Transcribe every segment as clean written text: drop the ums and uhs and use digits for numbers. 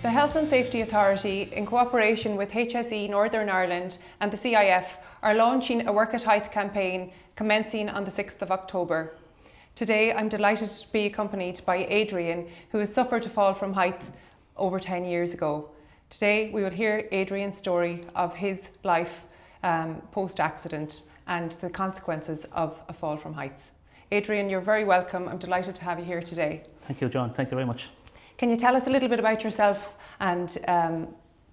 The Health and Safety Authority, in cooperation with HSE Northern Ireland and the CIF, are launching a Work at Height campaign commencing on the 6th of October. Today I'm delighted to be accompanied by Adrian, who has suffered a fall from height over 10 years ago. Today we will hear Adrian's story of his life post-accident and the consequences of a fall from height. Adrian, you're very welcome. I'm delighted to have you here today. Thank you, John. Thank you very much. Can you tell us a little bit about yourself and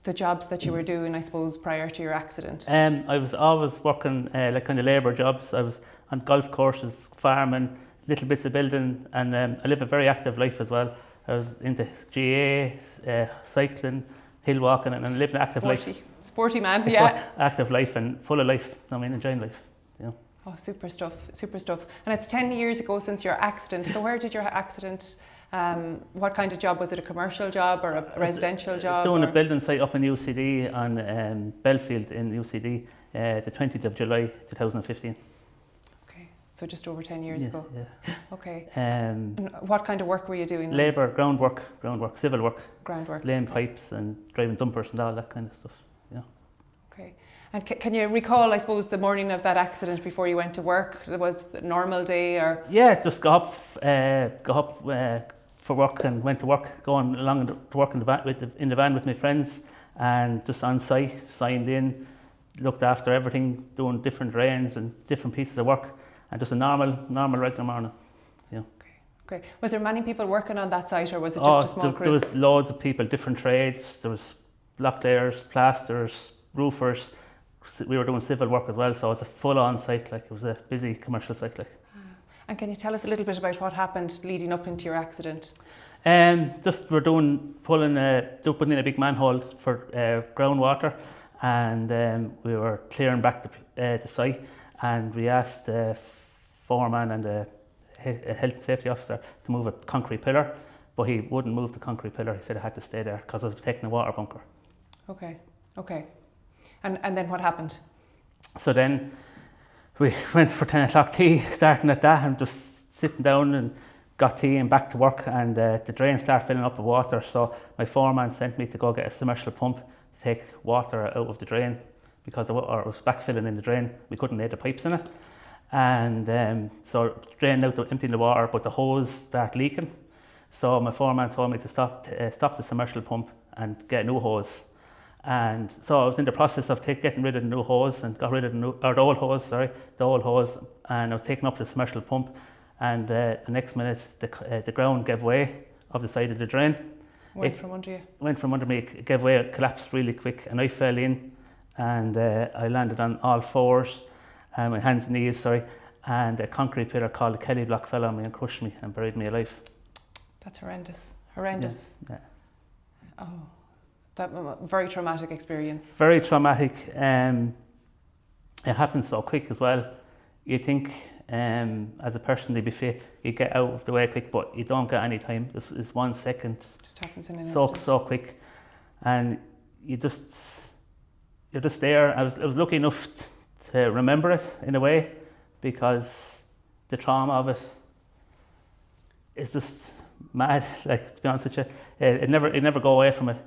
the jobs that you were doing, I suppose, prior to your accident? I was always working like kind of labour jobs. I was on golf courses, farming, little bits of building, and I live a very active life as well. I was into GA, cycling, hill walking, and I live an active life. Sporty man, yeah. Active life and full of life. I mean, enjoying life. Yeah. Oh, super stuff, super stuff. And it's 10 years ago since your accident. So where did your accident? What kind of job? Was it a commercial job or a residential job? Doing a building site up in UCD on Belfield in UCD, the 20th of July 2015. Okay, so just over 10 years ago. Yeah. Okay. And what kind of work were you doing? Labour, groundwork, civil work. Groundwork. Laying pipes and driving dumpers and all that kind of stuff. Yeah. Okay. And can you recall, I suppose, the morning of that accident before you went to work? It was a normal day, or? Yeah, just got up for work and went to work, going along to work in the van with my friends, and just on site, signed in, looked after everything, doing different drains and different pieces of work, and just a normal regular morning. Yeah. Okay. Was there many people working on that site, or was it just a small crew? There was loads of people, different trades. There was block layers, plasters, roofers. We were doing civil work as well, so it's a full-on site. Like, it was a busy commercial site. Like. And can you tell us a little bit about what happened leading up into your accident? Just we're putting in a big manhole for groundwater, and we were clearing back the site, and we asked the foreman and the health and safety officer to move a concrete pillar, but he wouldn't move the concrete pillar. He said it had to stay there because I was taking a water bunker. Okay. And then what happened? So then we went for 10 o'clock tea, starting at that, and just sitting down and got tea and back to work, and the drain started filling up with water. So my foreman sent me to go get a submersible pump to take water out of the drain because the water was backfilling in the drain. We couldn't lay the pipes in it. And so drained out, emptying the water, but the hose started leaking. So my foreman told me to stop the submersible pump and get a new hose. And so I was in the process of getting rid of the new hose, and got rid of the old hose, and I was taking up the submersible pump, and the next minute the ground gave way of the side of the drain. Went from under you? Went from under me, it gave way, it collapsed really quick, and I fell in, and I landed on all fours, my hands and knees, and a concrete pillar called the Kelly block fell on me and crushed me and buried me alive. That's horrendous. Yeah. Oh. That very traumatic experience. Very traumatic. It happened so quick as well. You think as a person to be fit, you get out of the way quick, but you don't get any time. It's 1 second. Just happens in an instant. So quick, and you're just there. I was lucky enough to remember it in a way, because the trauma of it is just mad. Like, to be honest with you, it never go away from it.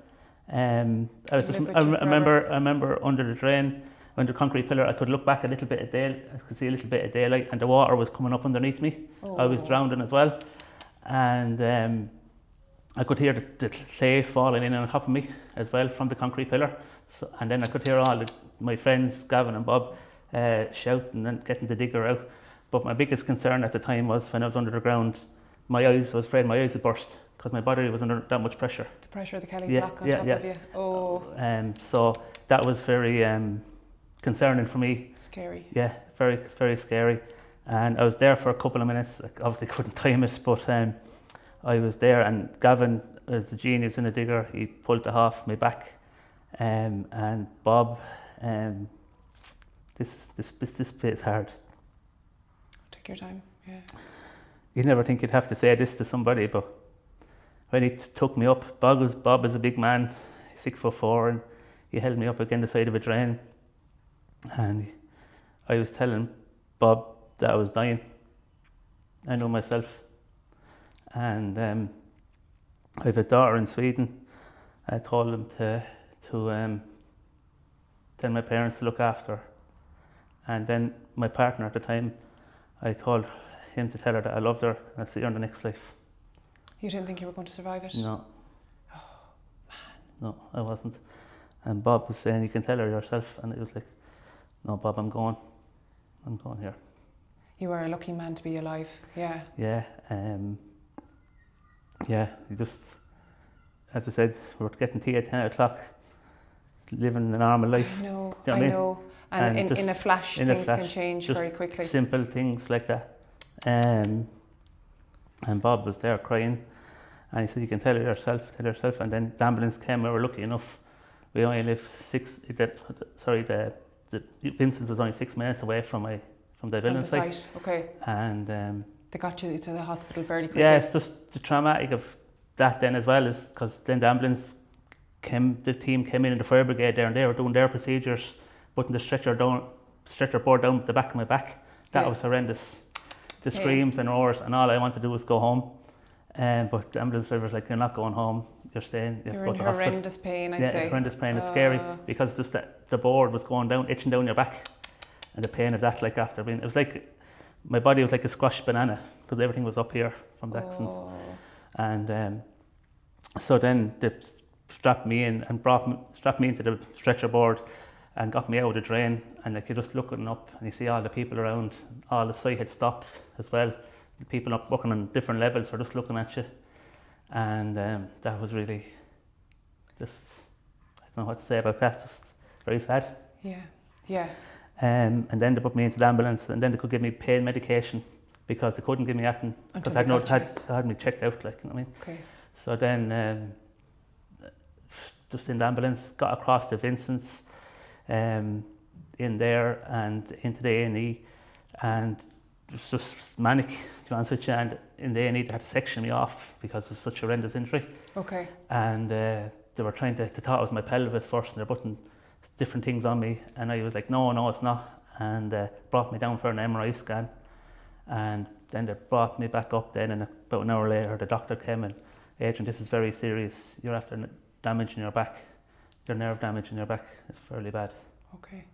I remember under the drain, under the concrete pillar, I could look back a little bit of daylight. I could see a little bit of daylight, and the water was coming up underneath me. Oh. I was drowning as well, and I could hear the clay falling in on top of me as well from the concrete pillar. So, and then I could hear all my friends, Gavin and Bob, shouting and getting the digger out. But my biggest concern at the time was when I was under the ground, I was afraid my eyes would burst, because my body was under that much pressure. The pressure of the Kelly block on top of you. Oh. So that was very concerning for me. Scary. Yeah, very scary. And I was there for a couple of minutes. I obviously couldn't time it, but I was there, and Gavin is the genius in the digger. He pulled it off my back, and Bob. This bit is hard. Take your time. Yeah. You'd never think you'd have to say this to somebody, but when he took me up, Bob is a big man, 6'4", and he held me up against the side of a drain, and I was telling Bob that I was dying. I know myself, and I have a daughter in Sweden, I told them to tell my parents to look after her. And then my partner at the time, I told him to tell her that I loved her and I'd see her in the next life. You didn't think you were going to survive it? No. Oh, man. No, I wasn't. And Bob was saying, you can tell her yourself. And it was like, no, Bob, I'm going here. You were a lucky man to be alive, yeah. Yeah, you just, as I said, we were getting tea at 10 o'clock, living a normal life. I know, You know I what know. And in a flash, things can change very quickly. Simple things like that. And Bob was there crying, and he said, you can tell her yourself. And then the ambulance came. We were lucky enough. We only lived the Vincent's was only 6 minutes away from the building site. Okay. And they got you to the hospital very quickly. Yeah, it's just the traumatic of that then as well, is because then the ambulance the team came in the fire brigade there, and they were doing their procedures, putting the stretcher board down the back of my back. That was horrendous. The screams and roars, and all I wanted to do was go home. But the ambulance driver was like, you're not going home, you're staying. You're in horrendous pain, I'd say. Yeah, horrendous pain. It's scary because just the board was going down, itching down your back, and the pain of that, like after being, it was like my body was like a squashed banana because everything was up here from the accident. And so then they strapped me in and strapped me into the stretcher board and got me out of the drain. And like, you're just looking up and you see all the people around, all the site had stopped as well. The people up working on different levels were just looking at you. And that was really just, I don't know what to say about that, just very sad. Yeah, yeah. And then they put me into the ambulance, and then they could give me pain medication because they couldn't give me anything because they had me checked out, like, you know what I mean? Okay. So then, just in the ambulance, got across to Vincent's, in there and into the A&E, and it was just manic, to be honest with you. And in the A&E, they had to section me off because of such a horrendous injury. Okay. And they were trying to, they thought it was my pelvis first, and they're putting different things on me, and I was like, no, it's not. And brought me down for an MRI scan, and then they brought me back up then, and about an hour later the doctor came and, Adrian, this is very serious, you're after damage in your back, your nerve damage in your back, it's fairly bad. Okay.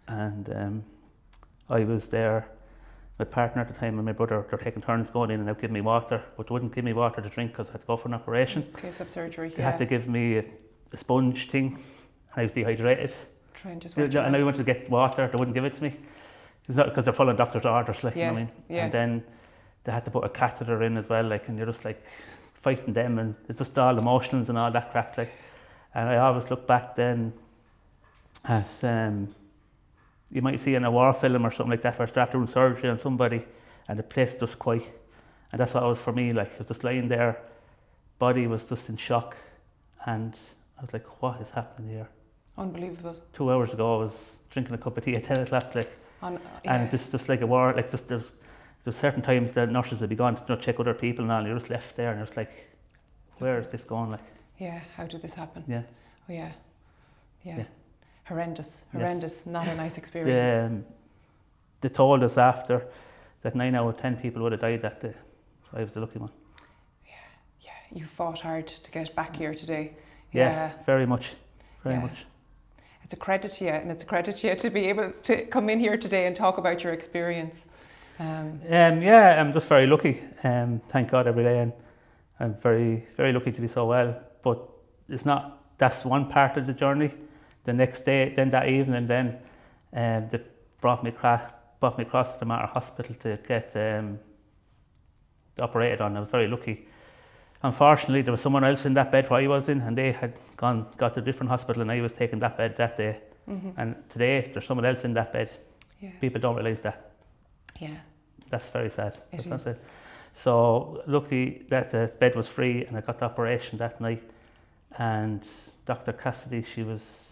And I was there, my partner at the time and my brother, they're taking turns going in and out giving me water, but they wouldn't give me water to drink because I had to go for an operation. Case of surgery, They had to give me a sponge thing, and I was dehydrated. And I wanted to get water, they wouldn't give it to me. It's not because they're following doctor's orders, like, you know what I mean? Yeah. And then they had to put a catheter in as well, like, and you're just like fighting them, and it's just all emotions and all that crap, like. And I always look back then as you might see in a war film or something like that, where they're after doing surgery on somebody and the place just quiet. And that's what it was for me, like, I was just lying there, body was just in shock, and I was like, what is happening here? Unbelievable. 2 hours ago I was drinking a cup of tea at 10 o'clock, like, and it's just like a war, like, just there's certain times the nurses would be gone to check other people and all, and you're just left there and it's like, where is this going, like? Yeah, how did this happen? Yeah. Oh yeah. Horrendous, yes. Not a nice experience. They told us after that 9 out of 10 people would have died that day, so I was the lucky one. Yeah, you fought hard to get back here today. Yeah, very much. It's a credit to you, and it's a credit to you to be able to come in here today and talk about your experience. Yeah, I'm just very lucky. Thank God every day, and I'm very, very lucky to be so well. But it's not. That's one part of the journey. The next day, then that evening, then they brought me across to the Mater Hospital to get operated on. I was very lucky. Unfortunately, there was someone else in that bed where I was in, and they had got to a different hospital, and I was taking that bed that day. Mm-hmm. And today, there's someone else in that bed. Yeah. People don't realise that. Yeah. That's very sad. It is. So lucky that the bed was free, and I got the operation that night. And Dr. Cassidy, she was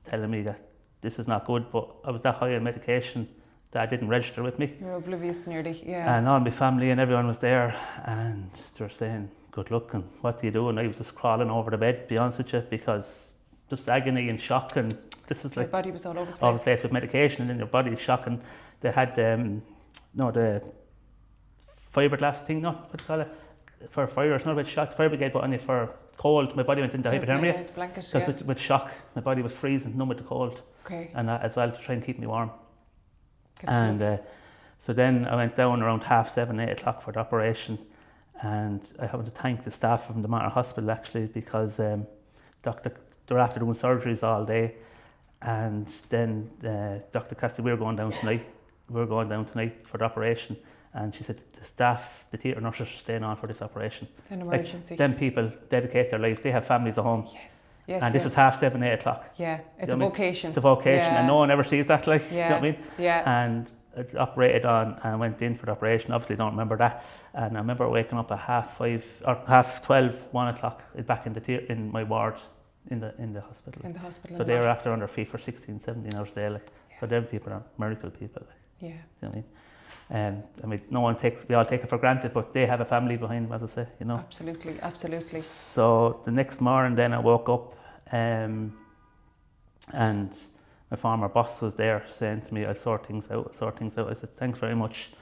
telling me that this is not good, but I was that high on medication that I didn't register with me. You're oblivious nearly, yeah. And all my family and everyone was there, and they were saying, good luck, and what do you do? And I was just crawling over the bed, to be honest with you, because just agony and shock, and this is like... Your body was all over the place. All the place with medication, and then your body is shocking. They had, the fiberglass thing, what do you call it? for fire, it's not about shock, fire brigade, but only for cold. My body went into hypothermia. The blanket, Because with shock, my body was freezing, numb with the cold. Okay. And as well to try and keep me warm. Good And so then I went down around 7:30, 8 o'clock for the operation. And I have to thank the staff from the MPRII hospital actually, because they're after doing surgeries all day. And then Dr. Cassidy, we're going down tonight for the operation. And she said the staff, the theatre nurses are staying on for this operation. An emergency. Like, them people dedicate their lives. They have families at home. Yes. Yes. And this was 7:30, 8 o'clock. Yeah, it's a vocation. It's a vocation, and no one ever sees that. Like, yeah. You know what I mean? Yeah. And I operated on and went in for the operation. Obviously, don't remember that. And I remember waking up at 5:30 or 12:30, 1 o'clock, back in my ward in the hospital. In the hospital. So they were after on their feet for 16, 17 hours a day. Like, so them people are miracle people. Like, yeah. You know what I mean? I mean, we all take it for granted, but they have a family behind them, as I say, you know. Absolutely, absolutely. So the next morning, then I woke up, and my former boss was there saying to me, "I'll sort things out." I said, "Thanks very much.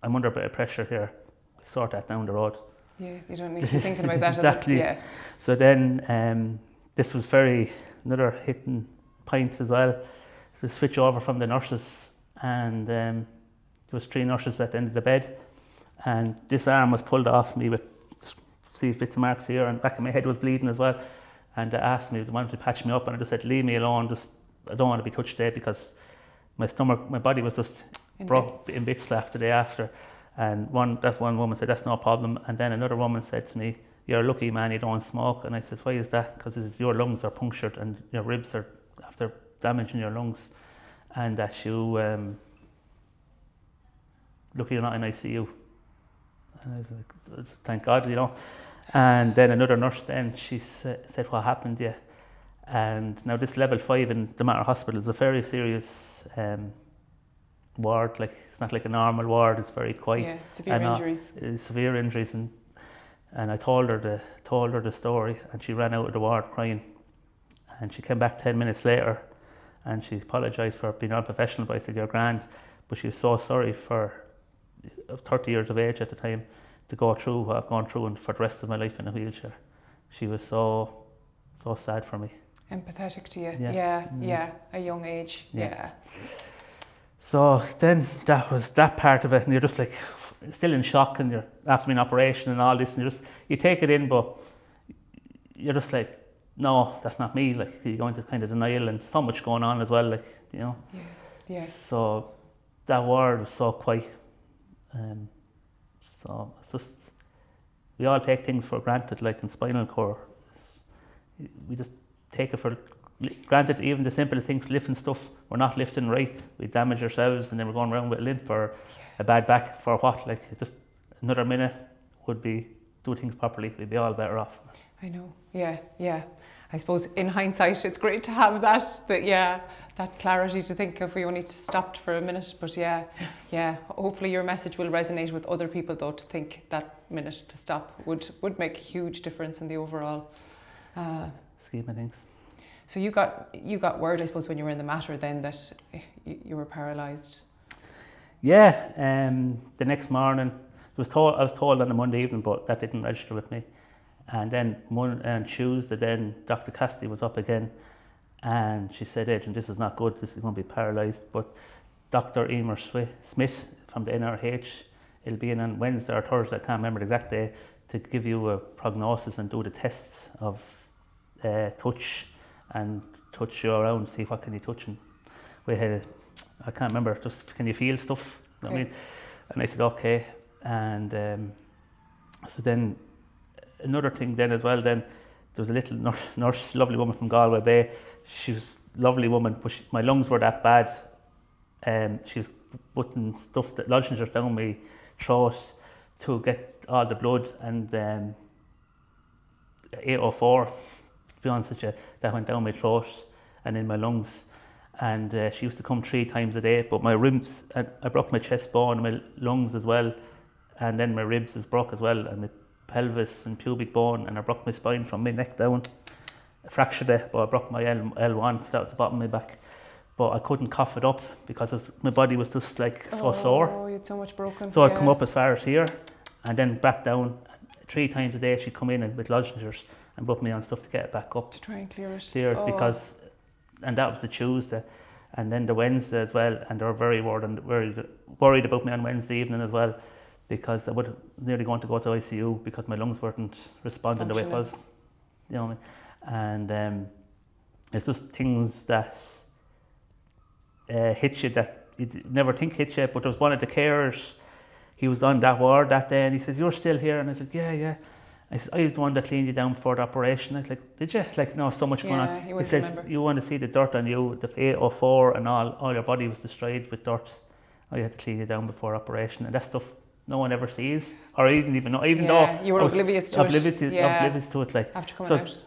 I'm under a bit of pressure here. I'll sort that down the road." Yeah, you don't need to be thinking about that. Exactly. Yeah. So then, this was another hitting point as well. To switch over from the nurses, and there was 3 nurses at the end of the bed, and this arm was pulled off me with bits of marks here, and back of my head was bleeding as well. And they asked me, they wanted to patch me up, and I just said, "Leave me alone. I don't want to be touched today," because my body was just broke in bits after the day after. And one woman said, "That's no problem." And then another woman said to me, "You're a lucky man, you don't smoke." And I said, "Why is that?" "Because your lungs are punctured and your ribs are after damaging your lungs, and that you lucky you're not in ICU." And I was like, "Thank God, you know." And then another nurse then, she said, "What happened to you?" And now this level 5 in the MPRII hospital is a very serious ward. Like, it's not like a normal ward, it's very quiet. Yeah, severe injuries. Severe injuries, and I told her the story, and she ran out of the ward crying. And she came back 10 minutes later, and she apologised for being unprofessional, but I said, "You're grand." But she was so sorry for 30 years of age at the time to go through what I've gone through and for the rest of my life in a wheelchair. She was so sad for me. Empathetic to you. Yeah. Yeah. A young age. Yeah. So then that was that part of it, and you're just like still in shock, and you're after being operation and all this, and you take it in, but you're just like, "No, that's not me." Like, you go into kind of denial, and so much going on as well, like, you know. Yeah. So that word was so quiet. So it's just, we all take things for granted, like in spinal cord. We just take it for granted, even the simple things, lifting stuff, we're not lifting right, we damage ourselves, and then we're going around with a limp or a bad back for what? Like, just another minute would be do things properly, we'd be all better off. I know, yeah. I suppose in hindsight, it's great to have that clarity to think if we only stopped for a minute. But yeah. Hopefully your message will resonate with other people, though, to think that minute to stop would make a huge difference in the overall scheme of things. So you got word, I suppose, when you were in the matter then that you were paralysed. Yeah, the next morning I was told on the Monday evening, but that didn't register with me. And then on Tuesday, then Dr. Cassidy was up again, and she said, "Adrian, this is not good. This is going to be paralysed." But Dr. Emer Smith from the NRH, it'll be in on Wednesday or Thursday, I can't remember the exact day, to give you a prognosis and do the tests of touch you around, see what can you touch. And we had, I can't remember, just can you feel stuff? You know what I mean? And I said, okay. And so then another thing then as well, then there was a little nurse, lovely woman from Galway Bay. She was a lovely woman, but my lungs were that bad. She was putting stuff, that lozenges down my throat to get all the blood, and 804, to be honest with you, that went down my throat and in my lungs. And she used to come 3 times a day, but my ribs, and I broke my chest bone, my lungs as well, and then my ribs is broke as well, and my pelvis and pubic bone, and I broke my spine from my neck down. I fractured it, but I broke my L1, so that was the bottom of my back. But I couldn't cough it up because my body was just like so sore. Oh, you had so much broken. So I'd come up as far as here, and then back down 3 times a day she'd come in and with lozenges and put me on stuff to get it back up. To try and clear it. Because, and that was the Tuesday. And then the Wednesday as well, and they were very worried about me on Wednesday evening as well, because I would nearly want to go to ICU because my lungs weren't responding the way it was. You know what I mean? And it's just things that hit you that you never think hit you. But there was one of the carers, he was on that ward that day, and he says, "You're still here?" And I said, "Yeah." I said, "I was the one that cleaned you down before the operation." I was like, "Did you?" Like, no, so much going on. He says, remember. "You want to see the dirt on you, the 804 and all your body was destroyed with dirt. I had to clean you down before operation." And that stuff no one ever sees, or even know, though you were oblivious to it. Like, after coming out.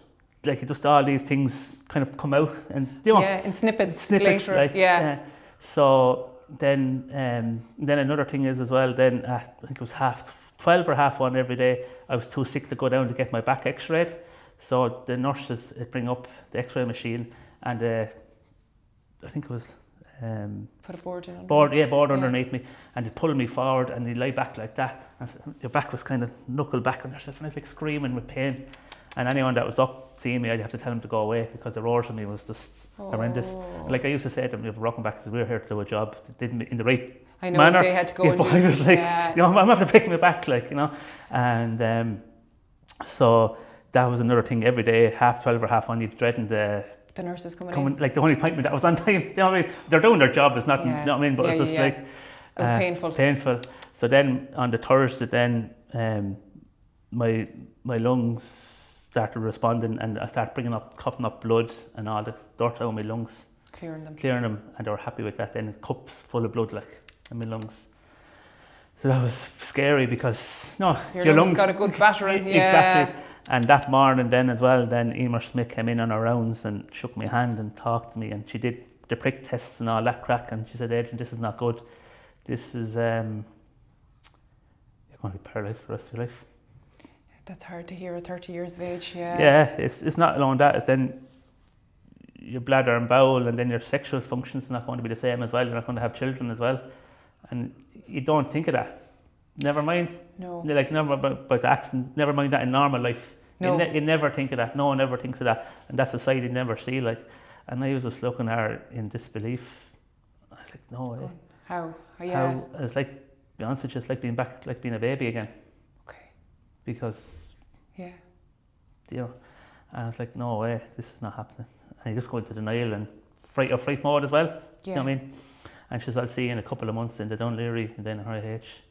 Like, just all these things kind of come out, and in snippets later. Like, so then another thing is as well. Then I think it was 12 or 1:30 every day. I was too sick to go down to get my back X-rayed, so the nurses bring up the X-ray machine, and I think it was put a board in. Board underneath me, and they pull me forward, and they lie back like that. And your back was kind of knuckled back on yourself, and I was like screaming with pain. And anyone that was up seeing me, I'd have to tell them to go away because the roars on me was just horrendous. Like I used to say to them, "You're rocking back because we're here to do a job." They didn't in the right manner. They had to go and do. I was like, I'm after picking me back, like, and so that was another thing. Every day, 12:30 or 1:30, you'd dreading the nurses coming in. Like the only appointment that was on time. You know what I mean? They're doing their job. It's not. You know what I mean? But it's just like it was painful. So then on the Thursday, then my lungs started responding, and I started coughing up blood and all the dirt out of my lungs. Clearing them, and they were happy with that. Then cups full of blood, like, in my lungs. So that was scary because your lungs got a good battering. Exactly. And that morning then as well, then Emer Smith came in on her rounds and shook my hand and talked to me, and she did the prick tests and all that crack, and she said, "Adrian, this is not good. This is you're going to be paralysed for the rest of your life." That's hard to hear at 30 years of age. Yeah, it's not alone that, it's then your bladder and bowel, and then your sexual functions is not going to be the same as well. You're not going to have children as well, and you don't think of that. Never mind. No. Like, never about the accident. Never mind that in normal life. No. You never think of that. No one ever thinks of that, and that's a side you never see. Like, and I was just looking at her in disbelief. I was like, "No way." How? It's like, to be honest with you, it's like being back, like being a baby again. Okay. Because. And I was like, "No way, this is not happening." And you just go into denial and fright mode as well. You know what I mean? And she says, "I'll see you in a couple of months in the Dunleary and then RIH."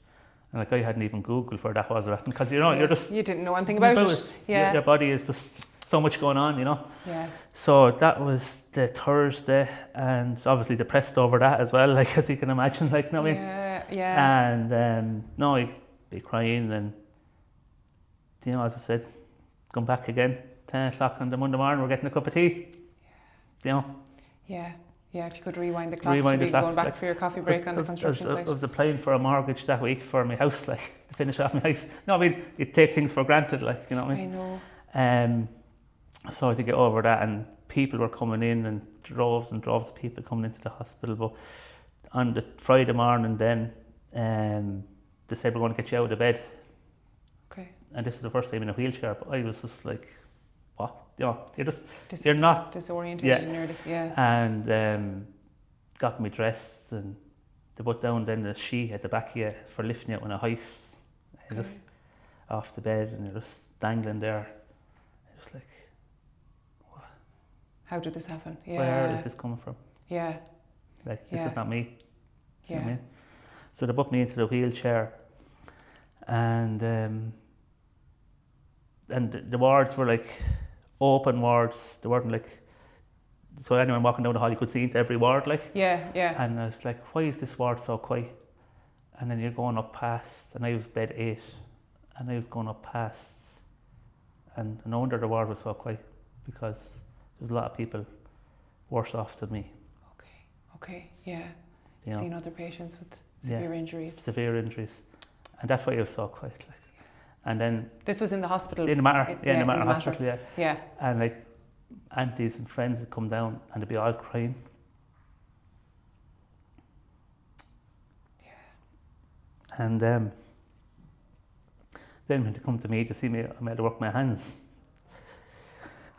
And like, I hadn't even Googled where that was, because you're just, you didn't know anything about it. Your body is just so much going on, Yeah. So that was the Thursday, and obviously depressed over that as well, like, as you can imagine, like, you know what I mean? Yeah. And I'd be crying, and as I said, come back again, 10 o'clock on the Monday morning, we're getting a cup of tea. Yeah, if you could rewind the clock to be going back for your coffee break on the construction site. I was applying for a mortgage that week for my house, like, to finish off my house. No, I mean, you take things for granted, like, you know what I mean? I know. So I had to get over that, and people were coming in, and droves of people coming into the hospital. But on the Friday morning then, they said, "We're going to get you out of bed." Okay. And this is the first time in a wheelchair, but I was just like, what? You're not disorientated nearly. And got me dressed, and they put down then the sheet at the back of you for lifting you out on a hoist. Okay. Just off the bed, and you're just dangling there. Just like, what? How did this happen? Where is this coming from? Yeah. Like, this is not me. Yeah. You know what I mean? So they put me into the wheelchair, and the wards were like open wards. They weren't like, so anyone walking down the hall, you could see into every ward, like. Yeah. And I was like, "Why is this ward so quiet?" And then you're going up past, and I was bed 8, and I was going up past, and no wonder the ward was so quiet, because there's a lot of people worse off than me. Okay, yeah. You've seen other patients with severe injuries. Severe injuries, and that's why it was so quiet, like. And then this was in the hospital. In the Mater, in the Mater hospital, yeah. And like, aunties and friends would come down, and they'd be all crying. And Then when they come to me to see me, I'm able to work my hands.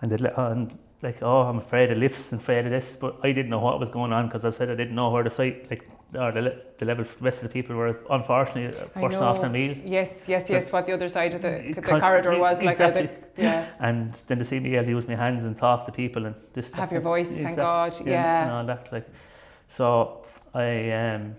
And they'd let on, like, oh, I'm afraid of lifts and afraid of this, but I didn't know what was going on because I said I didn't know where the site, like, or the level the rest of the people were unfortunately worse off than me. Yes, what the other side of the corridor was exactly. like. Yeah. And then to see me able to use my hands and talk to people and this stuff. Have your voice, exactly. thank God. Yeah. And all that, like. So I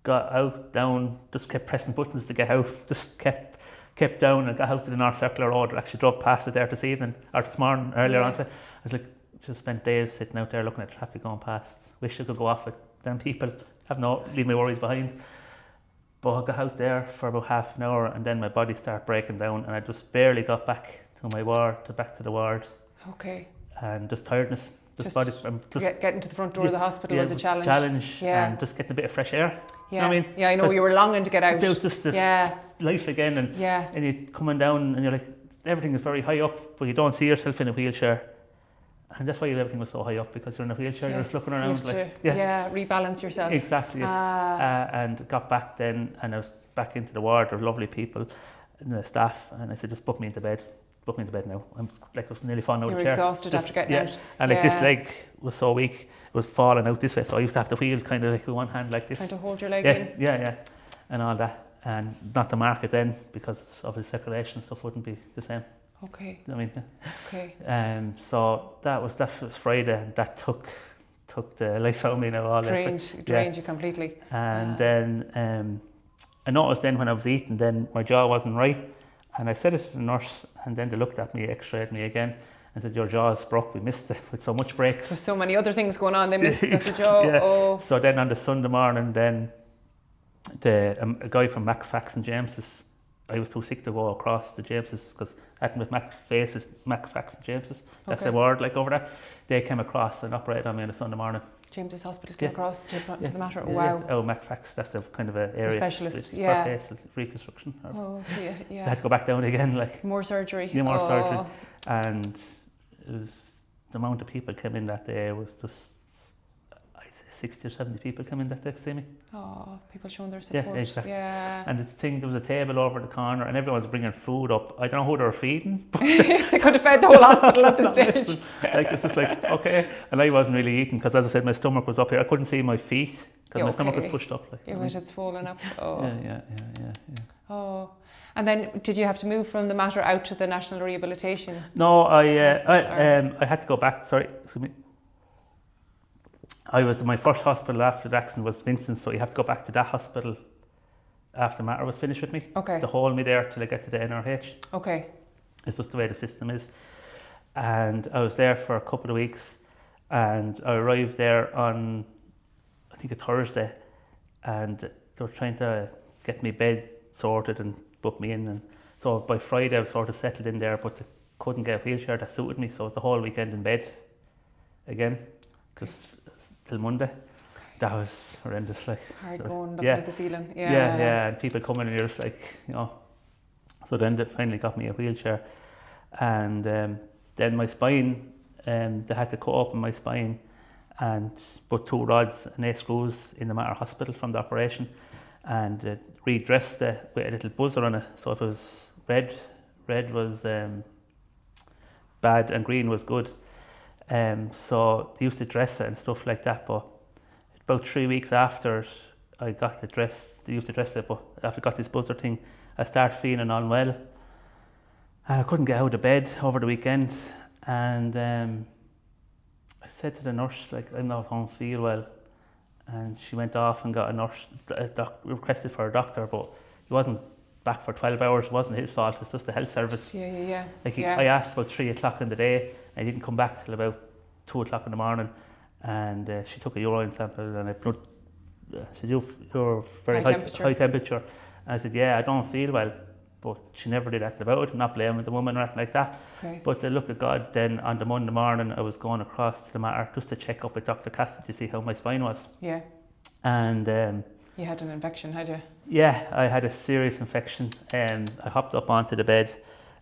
got out, down, just kept pressing buttons to get out, just kept down and got out to the North Circular Road. I actually drove past it there this evening, or this morning, earlier on today. I was like, just spent days sitting out there looking at traffic going past. Wish I could go off with them people, leave my worries behind. But I got out there for about half an hour and then my body started breaking down and I just barely got back to my ward, back to the ward. Okay. And just tiredness. Getting to the front door of the hospital was a challenge. And just getting a bit of fresh air. Yeah, you know what I mean? Yeah, I know you were longing to get out. Just life again, and you're coming down, and you're like, everything is very high up, but you don't see yourself in a wheelchair, and that's why everything was so high up, because you're in a wheelchair, you're just looking around, rebalance yourself. Exactly, yes. And got back then, and I was back into the ward. There were lovely people, and the staff, and I said, just put me into bed. Put me into bed now. I was nearly falling out of the chair. You were exhausted after getting out. And like this leg was so weak, it was falling out this way, so I used to have to wheel kind of like with one hand like this. Trying to hold your leg in. Yeah, and all that. And not to mark it then, because of the circulation stuff wouldn't be the same. Okay. I mean, okay. So that was Friday, and that took the life out of me now. Drained you completely. And then I noticed then when I was eating, then my jaw wasn't right. And I said it to the nurse, and then they looked at me, x-rayed me again, and said, your jaw is broke, we missed it with so much breaks. There's so many other things going on, they missed the jaw. Yeah. Oh. So then on the Sunday morning, then a guy from Max Fax and James's, I was too sick to go across to James's, because acting with Max Fax and James's, that's the word like over there. They came across and operated on me on a Sunday morning. James's Hospital came across to the matter. Yeah, wow. Oh, Max Fax, that's the kind of an area. The specialist, for reconstruction. They had to go back down again, like. More surgery. Yeah, more surgery. And it was, the amount of people came in that day was just, I'd say 60 or 70 people came in that day to see me. Oh, people showing their support. Yeah, exactly. Yeah. And the thing, there was a table over the corner and everyone was bringing food up. I don't know who they were feeding. But they could have fed the whole hospital at this stage. Like, it's just like, okay. And I wasn't really eating because, as I said, my stomach was up here. I couldn't see my feet because my stomach was pushed up. Like, it was swollen up. Oh. Yeah. Oh. And then did you have to move from the matter out to the National Rehabilitation? No, I had to go back. Sorry, excuse me. My first hospital after the accident was Vincent's, so you have to go back to that hospital after the matter was finished with me. Okay. To hold me there till I get to the NRH. Okay. It's just the way the system is. And I was there for a couple of weeks, and I arrived there on, I think, a Thursday, and they were trying to get me bed sorted and book me in, and so by Friday I was sort of settled in there, but they couldn't get a wheelchair that suited me, so it was the whole weekend in bed again, just till Monday. Okay. That was horrendous, like. Hard going, looking at the ceiling. Yeah, and people coming and you're just like, So then they finally got me a wheelchair, and then my spine, they had to cut open my spine and put 2 rods and 8 screws in the Mater Hospital from the operation, and redressed it with a little buzzer on it. So if it was red was bad and green was good. So they used to dress it and stuff like that, but about 3 weeks after I got the dress, they used to dress it, but after I got this buzzer thing, I started feeling unwell, and I couldn't get out of bed over the weekend, and I said to the nurse, like, I don't feel well, and she went off and got a nurse, requested for a doctor, but he wasn't back for 12 hours. It wasn't his fault, it's just the health service. I asked about 3 o'clock in the day, and he didn't come back till about 2 o'clock in the morning, and she took a urine sample, and I blood. She said, you're very high temperature. And I said, yeah, I don't feel well, but she never did anything about it, not blaming the woman or anything like that. Okay. But the look of God, then on the Monday morning, I was going across to the Mater just to check up with Dr. Cassidy to see how my spine was. Yeah. And you had an infection, had you? Yeah, I had a serious infection. I hopped up onto the bed,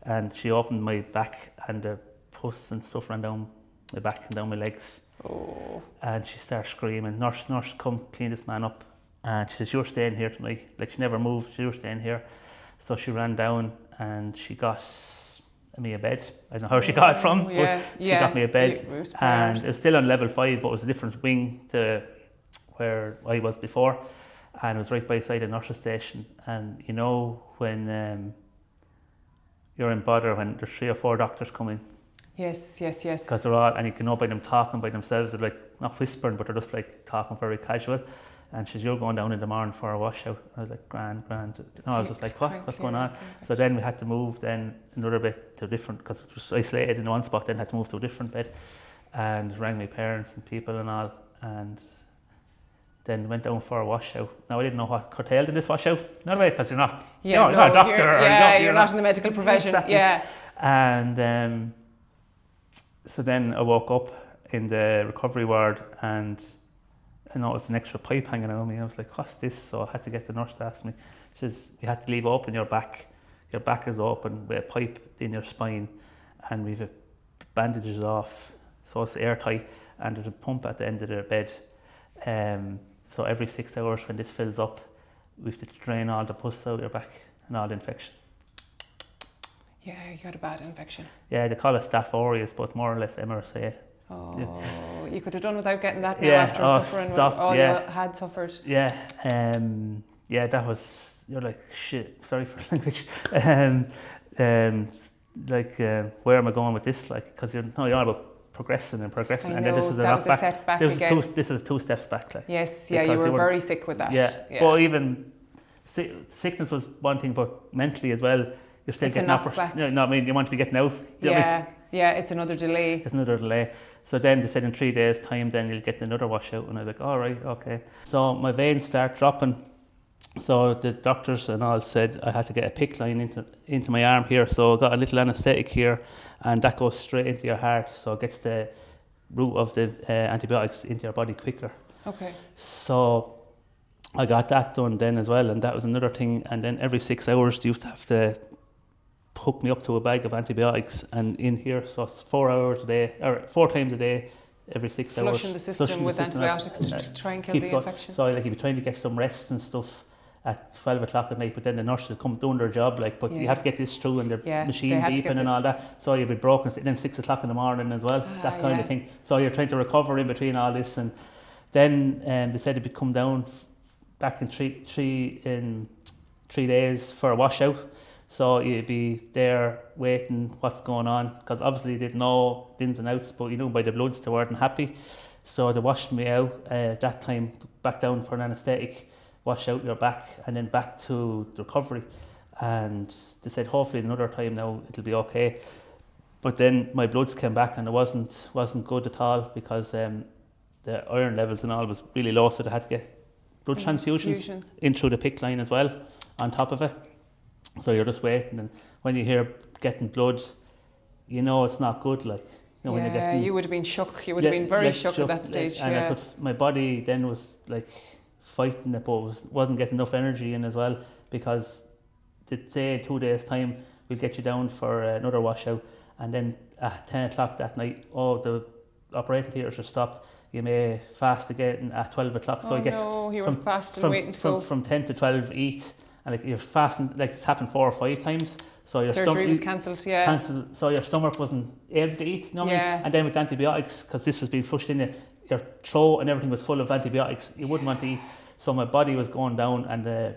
and she opened my back, and the pus and stuff ran down my back and down my legs. Oh. And she started screaming, nurse, come clean this man up. And she says, you're staying here tonight. Like, she never moved, you're staying here. So she ran down and she got me a bed. I don't know how she got it from, but she got me a bed. And it was still on level 5, but it was a different wing to where I was before. And it was right beside a nurse's station. And you know when you're in bother when there's 3 or 4 doctors come in. Yes. Because they're all, and you can know by them talking by themselves, they're like not whispering, but they're just like talking very casual. And she said, "You're going down in the morning for a washout." I was like, grand. No, I was just like, what's going on? So then we had to move then another bit to a different, because it was isolated in one spot, then had to move to a different bed, and rang my parents and people and all, and then went down for a washout. Now I didn't know what curtailed in this washout. Not away, because you're not a doctor. You're not in the medical profession. Exactly. Yeah. And so then I woke up in the recovery ward and I noticed an extra pipe hanging out of me. I was like, what's this? So I had to get the nurse to ask me. She says, you had to leave open your back. Your back is open with a pipe in your spine and we've bandages off. So it's airtight and there's a pump at the end of the bed. So every 6 hours when this fills up, we have to drain all the pus out of your back and all the infection. Yeah, you got a bad infection. Yeah, they call it Staph aureus, but it's more or less MRSA. Oh, yeah. You could have done without getting that now after suffering all you had suffered. Yeah, that was, you're like, shit, sorry for language. Where am I going with this? Like, because you're all about progressing, and then this is a setback again. This is 2 steps back. Like, yes, yeah, you were very sick with that. Yeah. But even sickness was one thing, but mentally as well, you're still getting up. No, I mean, you want to be getting out. Yeah, it's another delay. So then they said in 3 days' time, then you'll get another washout. And I was like, all right, okay. So my veins start dropping. So the doctors and all said I had to get a PICC line into my arm here. So I got a little anaesthetic here, and that goes straight into your heart. So it gets the root of the antibiotics into your body quicker. Okay. So I got that done then as well, and that was another thing. And then every 6 hours, you used to have to hook me up to a bag of antibiotics and in here, so it's 4 hours a day, or 4 times a day, every 6 hours. Flushing the system with antibiotics to try and kill the infection. So like you'd be trying to get some rest and stuff at 12 o'clock at night, but then the nurses come doing their job, like, but you have to get this through and the machine beeping and all that, so you'd be broken, then 6 o'clock in the morning as well, that kind of thing. So you're trying to recover in between all this, and then they said it'd come down back in three days for a washout. So you'd be there waiting what's going on, because obviously they didn't know the ins and outs, but you know by the bloods they weren't happy. So they washed me out that time, back down for an anaesthetic, wash out your back, and then back to the recovery. And they said hopefully another time now it'll be okay. But then my bloods came back and it wasn't good at all, because the iron levels and all was really low, so they had to get blood transfusions in through the PICC line as well on top of it. So you're just waiting, and when you hear getting blood, you know it's not good. Like, you know, when you're getting, you would have been shook. You would have been very shook at that stage. And my body then was like fighting it, but wasn't getting enough energy in as well, because they'd say in 2 days' time we'll get you down for another washout, and then at 10 o'clock that night, the operating theatres are stopped. You may fast again at 12 o'clock. So you were fasting, waiting to go. From 10 to 12 eat. And like you're fasting, like it's happened 4 or 5 times. So your surgery was cancelled, so your stomach wasn't able to eat, you know what I mean? And then with antibiotics, because this was being flushed in your throat and everything was full of antibiotics, you wouldn't want to eat. So my body was going down, and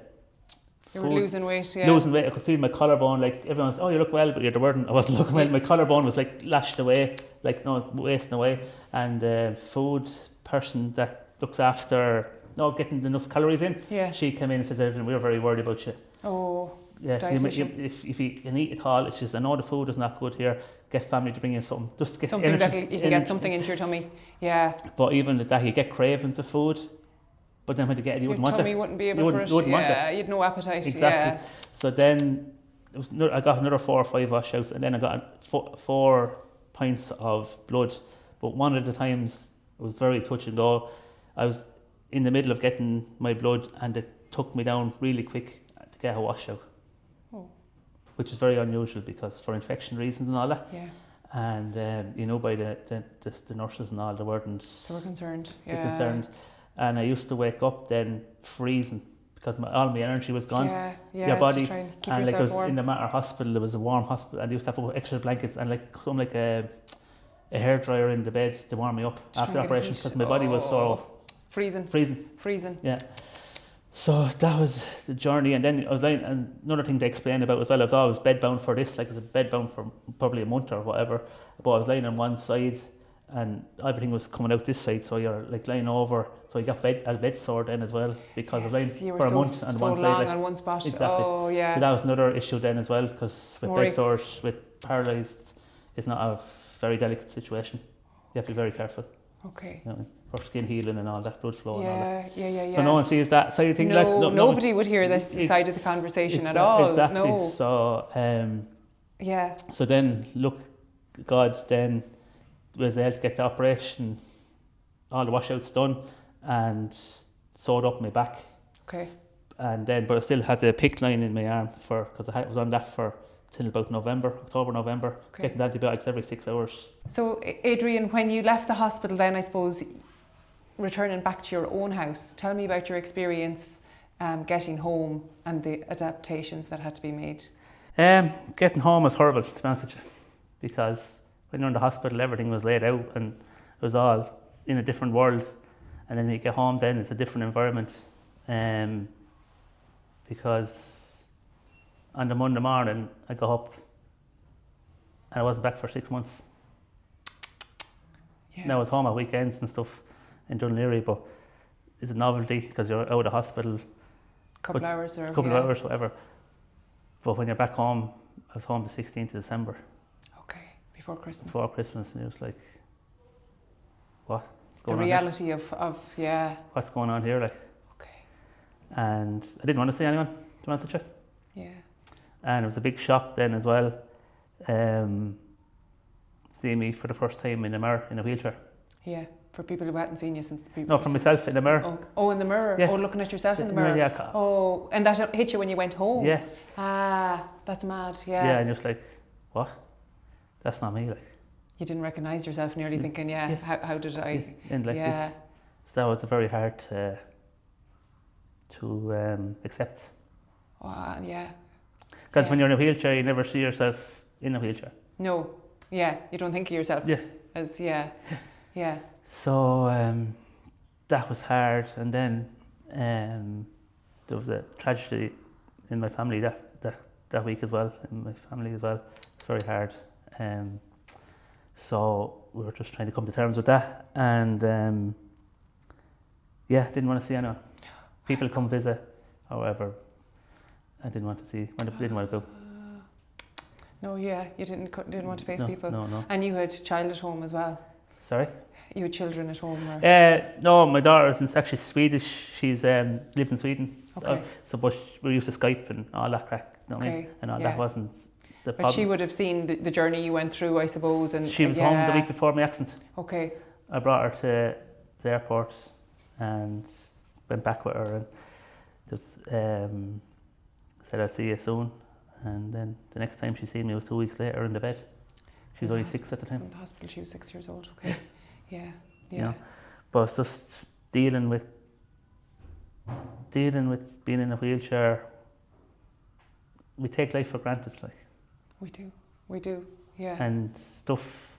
you were losing weight, losing weight. I could feel my collarbone, like everyone was, oh, you look well, but I wasn't looking well. My collarbone was like lashed away, like wasting away. And food person that looks after getting enough calories in, she came in and says, Adrian, we're very worried about you. If you can eat at all, it's just, I know the food is not good here, get family to bring in something, just to get something energy, that you can get something into your tummy. But even at that, you get cravings of food, but then when you get it, you wouldn't want it. Your tummy wouldn't be able for it. Want it. You'd no appetite. Exactly. So then I got another 4 or 5 washouts, and then I got 4 pints of blood. But one of the times it was very touch and go. I was in the middle of getting my blood, and it took me down really quick to get a washout, which is very unusual, because for infection reasons and all that. And by the nurses and all, they were concerned. And I used to wake up then freezing, because all my energy was gone. Yeah, Your body, to try and keep and like it yourself was warm. in the Mater hospital, there was a warm hospital, and they used to have extra blankets and like some like a hairdryer in the bed to warm me up To try after and get operation heat. because my body was so freezing. Yeah. So that was the journey, and then I was lying. And another thing to explain about as well, I was always bedbound for this. Like I was bedbound for probably a month or whatever. But I was lying on one side, and everything was coming out this side. So you're like lying over. So you got a bed sore then as well because I was lying for a month on one side. So long like, on one spot. Exactly. Oh yeah. So that was another issue then as well, because with bed sores, with paralysed, it's not a very delicate situation. You have to be very careful. Okay. You know, for skin healing and all that, blood flow and all that. Yeah. So no one sees that side of things. No, nobody would hear this side of the conversation at all. Exactly. No. So yeah. So then, look, God then was able to get the operation, all the washouts done, and sewed up my back. Okay. And then, but I still had the PICC line in my arm because I was on that for till about October, November, getting antibiotics every 6 hours. So, Adrian, when you left the hospital, then I suppose returning back to your own house, tell me about your experience getting home and the adaptations that had to be made. Getting home was horrible, to be honest with you, because when you're in the hospital, everything was laid out and it was all in a different world. And then when you get home, then it's a different environment. Because on the Monday morning, I got up and I wasn't back for 6 months. Yeah. Now I was home at weekends and stuff in Dunleary, but it's a novelty because you're out of hospital. Couple of hours, whatever. But when you're back home, I was home the 16th of December. Okay, before Christmas. Before Christmas, and it was like, what? The reality of what's going on here, like? Okay. And I didn't want to see anyone, to be honest with you. Yeah. And it was a big shock then as well, seeing me for the first time in a mirror in a wheelchair. Yeah, for people who hadn't seen you since the previous. No, for myself in the mirror. Oh, in the mirror. Yeah. Oh, looking at yourself in the mirror. Yeah. Oh, and that hit you when you went home. Yeah. Ah, that's mad. Yeah. Yeah, and just like, what? That's not me, like. You didn't recognise yourself, nearly thinking, how did I? And like this. So that was very hard to accept. Yeah. Because when you're in a wheelchair, you never see yourself in a wheelchair. No. Yeah, you don't think of yourself. Yeah. As yeah. So that was hard, and then there was a tragedy in my family that week as well. In my family as well, it's very hard. So we were just trying to come to terms with that, and didn't want to see anyone. People come visit, however, I didn't want to see. Didn't want to go. No, you didn't want to face people. No. And you had a child at home as well. Sorry? You had children at home? No, my daughter is actually Swedish. She's lived in Sweden. Okay. But we used to Skype and all that crack. You know what I mean? And all that wasn't the problem. But she would have seen the journey you went through, I suppose. And she was home the week before my accident. Okay. I brought her to the airport and went back with her and just said I'd see you soon. And then the next time she seen me was 2 weeks later in the bed. She was only 6 at the time. In the hospital, she was 6 years old. Okay. Yeah. You know, but it's just dealing with being in a wheelchair. We take life for granted, like. We do. Yeah. And stuff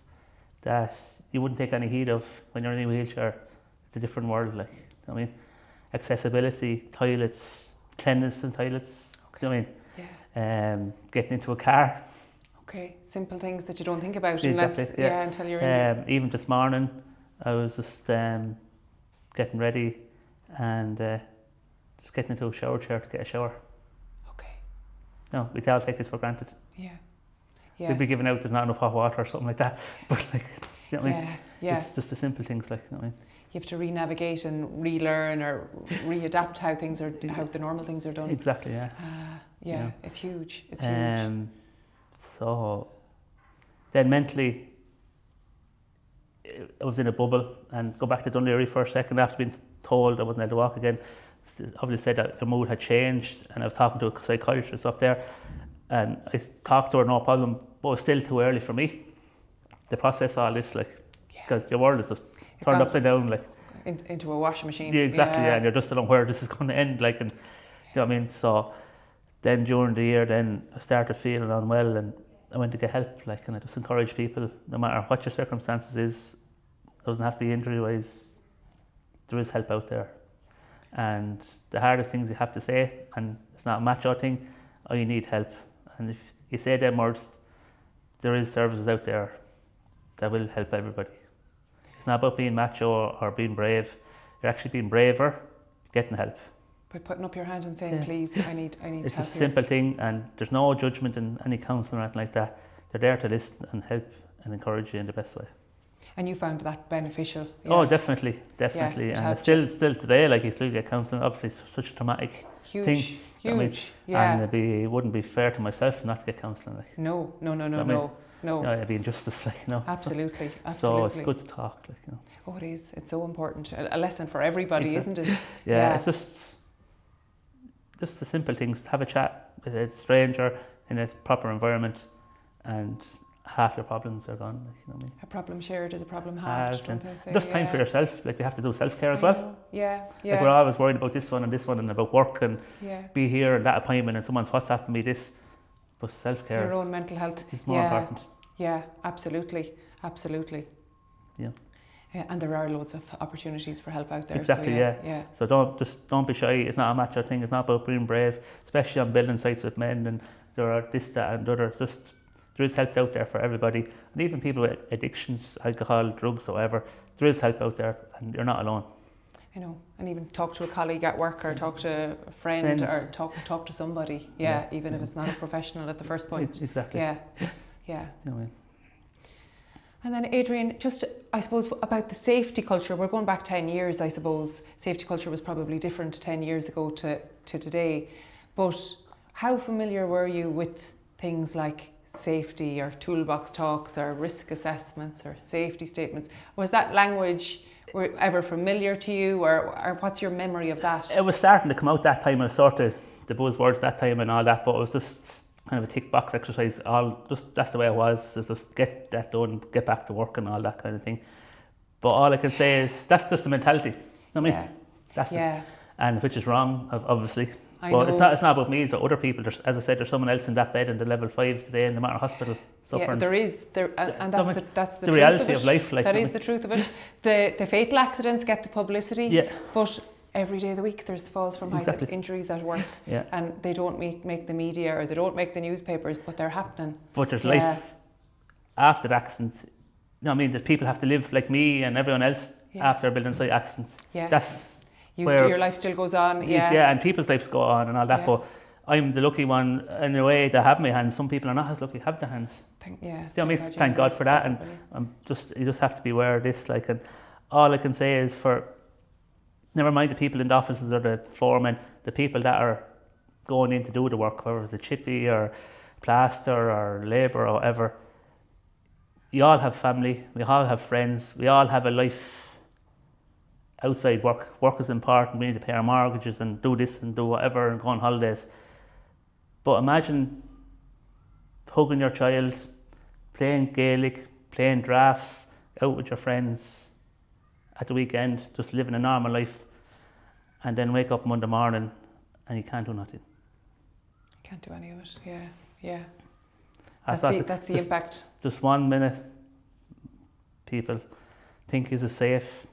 that you wouldn't take any heed of when you're in a wheelchair. It's a different world, like. You know what I mean? Accessibility, toilets, cleanliness in toilets. Okay. You know what I mean? Yeah. Getting into a car. Okay, simple things that you don't think about exactly, until you're in. Even this morning, I was just getting ready and just getting into a shower chair to get a shower. Okay. No, we all take this for granted. Yeah. We'd be giving out there's not enough hot water or something like that. But like, you know what I mean? Yeah. It's just the simple things, like, you know what I mean? You have to re-navigate and relearn or readapt how the normal things are done. Exactly, yeah. Yeah, it's huge. It's huge. So then mentally, I was in a bubble, and go back to Dunleary for a second after being told I wasn't able to walk again. Obviously said that the mood had changed, and I was talking to a psychiatrist up there, and I talked to her, no problem, but it was still too early for me to process all this, like, because your world is just turned upside down, like. Into a washing machine. Yeah, exactly, and you're just don't know where this is going to end, like, and You know what I mean? So then during the year, then I started feeling unwell, and I went to get help. Like, and I just encourage people, no matter what your circumstances is, it doesn't have to be injury-wise. There is help out there, and the hardest things you have to say, and it's not a macho thing. Oh, you need help, and if you say them words, there is services out there that will help everybody. It's not about being macho or being brave. You're actually being braver, getting help. By putting up your hand and saying, please, I need It's help a here. simple thing, and there's no judgment in any counselling or anything like that. They're there to listen and help and encourage you in the best way. And you found that beneficial? Yeah. Oh, definitely. Yeah, And still today, like, you still get counselling. Obviously, it's such a traumatic thing. Huge, I mean, yeah. And it wouldn't be fair to myself not to get counselling. Like. No. Yeah, it'd be injustice, like, you know. Absolutely. So it's good to talk, like, you know. Oh, it is. It's so important. A lesson for everybody, isn't it? Yeah, it's just the simple things. Have a chat with a stranger in a proper environment, and half your problems are gone. Like, you know what I mean? A problem shared is a problem halved, don't they say? Just time for yourself. Like, we have to do self-care as well. Yeah. Like, we're always worried about this one and about work and be here and that appointment, and someone's WhatsApping me this. But self-care, your own mental health, is more important. Yeah, absolutely. Yeah. And there are loads of opportunities for help out there. Exactly, so yeah. So don't be shy. It's not a macho thing. It's not about being brave, especially on building sites with men. And there are this, that, and other. Just there is help out there for everybody, and even people with addictions, alcohol, drugs, whatever. There is help out there, and you're not alone. I know, and even talk to a colleague at work, or talk to a friend. Or talk to somebody. Yeah, even if it's not a professional at the first point. Exactly. Yeah. You know what I mean? And then, Adrian, just I suppose about the safety culture, we're going back 10 years, I suppose. Safety culture was probably different 10 years ago to today. But how familiar were you with things like safety or toolbox talks or risk assessments or safety statements? Was that language ever familiar to you, or what's your memory of that? It was starting to come out that time, of sort of the buzzwords that time and all that, but it was just kind of a tick box exercise. That's the way it was. Just get that done, get back to work and all that kind of thing. But all I can say is that's just the mentality. You know what I mean? That's and which is wrong, obviously. But it's not about me. It's other people. As I said, there's someone else in that bed in the level 5 today in the Mater Hospital suffering. Yeah, there is. And that's the reality of life. Like, that is the truth of it. The fatal accidents get the publicity. Yeah. But every day of the week there's falls from height, injuries at work, and they don't make the media, or they don't make the newspapers, but they're happening. But there's life after the accident. You know what I mean? That people have to live like me and everyone else after a building site accident. Yeah. That's your life still goes on. Yeah, and people's lives go on and all that. But I'm the lucky one in a way to have my hands. Some people are not as lucky to have their hands. You know what I mean? Thank God for that. And you just have to be aware of this. Like, and all I can say is, for never mind the people in the offices or the foremen, the people that are going in to do the work, whether it's the chippy or plaster or labour or whatever, you all have family, we all have friends, we all have a life outside work. Work is important. We need to pay our mortgages and do this and do whatever and go on holidays. But imagine hugging your child, playing Gaelic, playing drafts, out with your friends at the weekend, just living a normal life, and then wake up Monday morning and you can't do nothing. You can't do any of it. Yeah. That's the impact. Just 1 minute, people think, is it safe?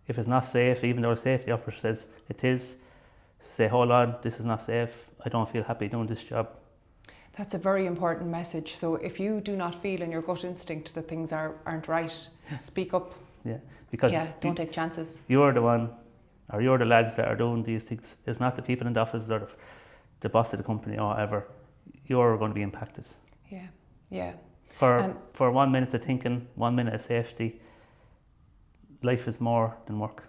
If it's not safe, even though a safety officer says it is, say, hold on, this is not safe. I don't feel happy doing this job. That's a very important message. So if you do not feel in your gut instinct that things aren't right, speak up. Yeah, because don't take chances. You're the one, or you're the lads that are doing these things. It's not the people in the office or the boss of the company or whatever. You're going to be impacted. Yeah. For 1 minute of thinking, 1 minute of safety, life is more than work.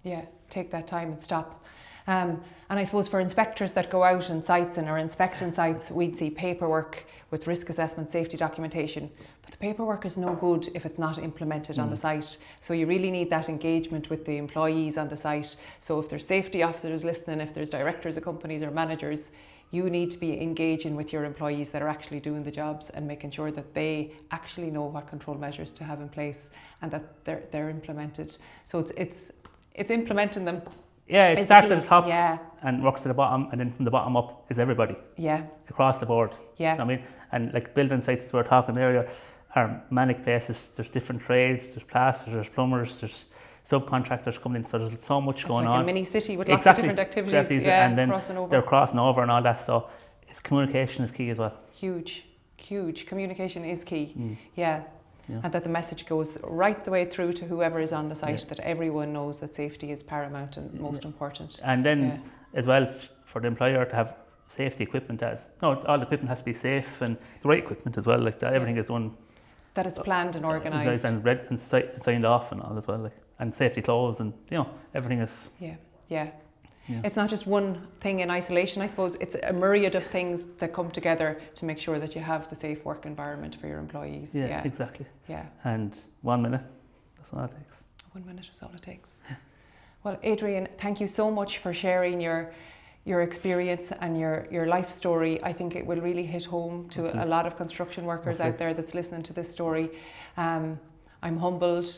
Yeah. Take that time and stop. And I suppose for inspectors that go out on sites and are inspecting sites, we'd see paperwork with risk assessment, safety documentation. But the paperwork is no good if it's not implemented on the site. So you really need that engagement with the employees on the site. So if there's safety officers listening, if there's directors of companies or managers, you need to be engaging with your employees that are actually doing the jobs and making sure that they actually know what control measures to have in place and that they're implemented. So it's implementing them. Yeah, it is starts the at key. the top Yeah, and works to the bottom, and then from the bottom up is everybody yeah, across the board. yeah. I mean, and like building sites as we were talking earlier are manic places. There's different trades, there's plasters, there's plumbers, there's subcontractors coming in, so there's so much It's going like on. a mini city with lots of different activities, yeah, and then crossing over. they're crossing over and all that, so it's communication is key as well. Huge, huge. Communication is key. Yeah. And that the message goes right the way through to whoever is on the site, Yeah. that everyone knows that safety is paramount and most important. And then as well, for the employer to have safety equipment, all the equipment has to be safe and the right equipment as well, like that. Everything is done. That it's planned and organised. And read and signed off and all as well, like, and safety clothes, and everything is. Yeah. It's not just one thing in isolation, I suppose. It's a myriad of things that come together to make sure that you have the safe work environment for your employees. Yeah, exactly. Yeah. And 1 minute, that's all it takes. 1 minute is all it takes. Well, Adrian, thank you so much for sharing your experience and your life story. I think it will really hit home to a lot of construction workers out there that's listening to this story. I'm humbled.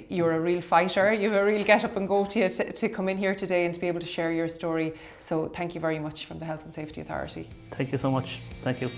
You're a real fighter. You have a real get up and go to you to come in here today and to be able to share your story. So thank you very much from the Health and Safety Authority. Thank you so much. Thank you.